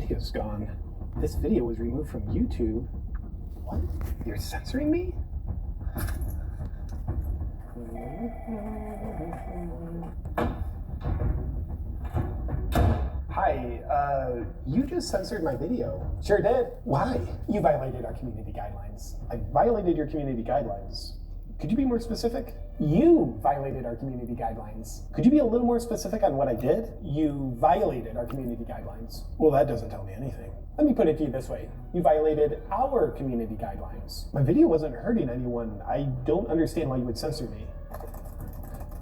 video's gone. This video was removed from YouTube. What? You're censoring me? Hi, you just censored my video. Sure did. Why? You violated our community guidelines. I violated your community guidelines. Could you be more specific? You violated our community guidelines. Could you be a little more specific on what I did? You violated our community guidelines. Well, that doesn't tell me anything. Let me put it to you this way. You violated our community guidelines. My video wasn't hurting anyone. I don't understand why you would censor me.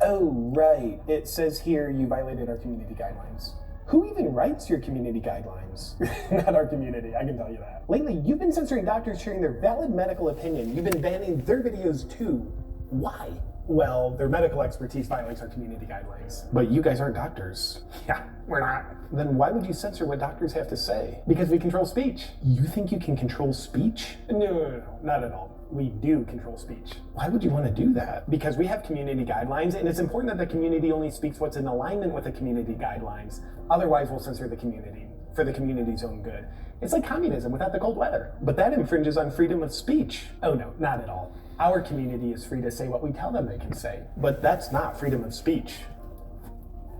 Oh, right. It says here you violated our community guidelines. Who even writes your community guidelines? Not our community, I can tell you that. Lately, you've been censoring doctors sharing their valid medical opinion. You've been banning their videos too. Why? Well, their medical expertise violates our community guidelines. But you guys aren't doctors. Yeah, we're not. Then why would you censor what doctors have to say? Because we control speech. You think you can control speech? No, not at all. We do control speech. Why would you want to do that? Because we have community guidelines, and it's important that the community only speaks what's in alignment with the community guidelines. Otherwise, we'll censor the community for the community's own good. It's like communism without the cold weather. But that infringes on freedom of speech. Oh no, not at all. Our community is free to say what we tell them they can say. But that's not freedom of speech.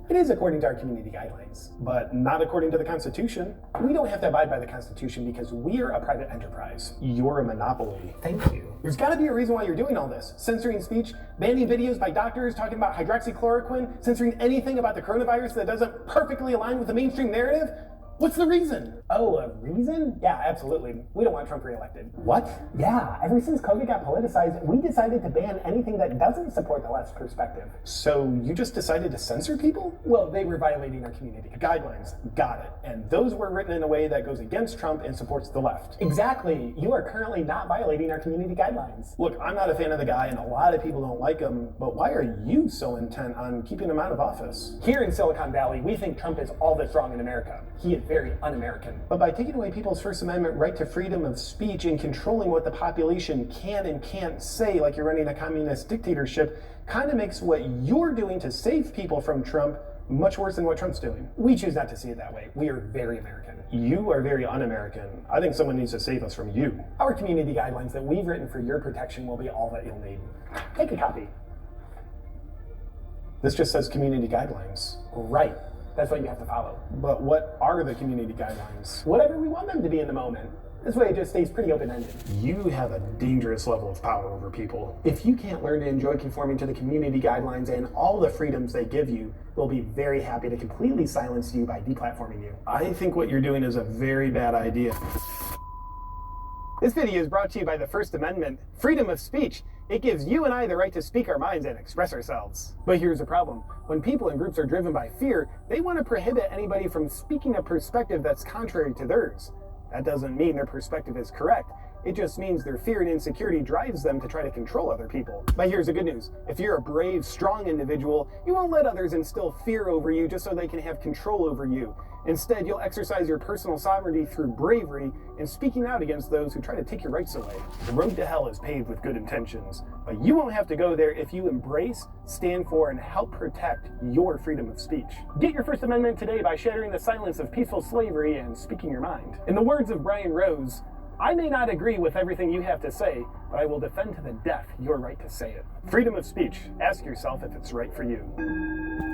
It is according to our community guidelines. But not according to the Constitution. We don't have to abide by the Constitution because we're a private enterprise. You're a monopoly. Thank you. There's gotta be a reason why you're doing all this. Censoring speech, banning videos by doctors talking about hydroxychloroquine, censoring anything about the coronavirus that doesn't perfectly align with the mainstream narrative. What's the reason? Oh, a reason? Yeah, absolutely. We don't want Trump reelected. What? Yeah, ever since COVID got politicized, we decided to ban anything that doesn't support the left's perspective. So you just decided to censor people? Well, they were violating our community guidelines. Got it. And those were written in a way that goes against Trump and supports the left. Exactly. You are currently not violating our community guidelines. Look, I'm not a fan of the guy and a lot of people don't like him, but why are you so intent on keeping him out of office? Here in Silicon Valley, we think Trump is all that's wrong in America. He is very un-American. But by taking away people's First Amendment right to freedom of speech and controlling what the population can and can't say, like you're running a communist dictatorship, kind of makes what you're doing to save people from Trump much worse than what Trump's doing. We choose not to see it that way. We are very American. You are very un-American. I think someone needs to save us from you. Our community guidelines that we've written for your protection will be all that you'll need. Take a copy. This just says community guidelines. Right. That's what you have to follow. But what are the community guidelines? Whatever we want them to be in the moment. This way it just stays pretty open-ended. You have a dangerous level of power over people. If you can't learn to enjoy conforming to the community guidelines and all the freedoms they give you, we'll be very happy to completely silence you by deplatforming you. I think what you're doing is a very bad idea. This video is brought to you by the First Amendment, freedom of speech. It gives you and I the right to speak our minds and express ourselves. But here's the problem. When people and groups are driven by fear, they want to prohibit anybody from speaking a perspective that's contrary to theirs. That doesn't mean their perspective is correct. It just means their fear and insecurity drives them to try to control other people. But here's the good news. If you're a brave, strong individual, you won't let others instill fear over you just so they can have control over you. Instead, you'll exercise your personal sovereignty through bravery and speaking out against those who try to take your rights away. The road to hell is paved with good intentions, but you won't have to go there if you embrace, stand for, and help protect your freedom of speech. Get your First Amendment today by shattering the silence of peaceful slavery and speaking your mind. In the words of Brian Rose, I may not agree with everything you have to say, but I will defend to the death your right to say it. Freedom of speech. Ask yourself if it's right for you.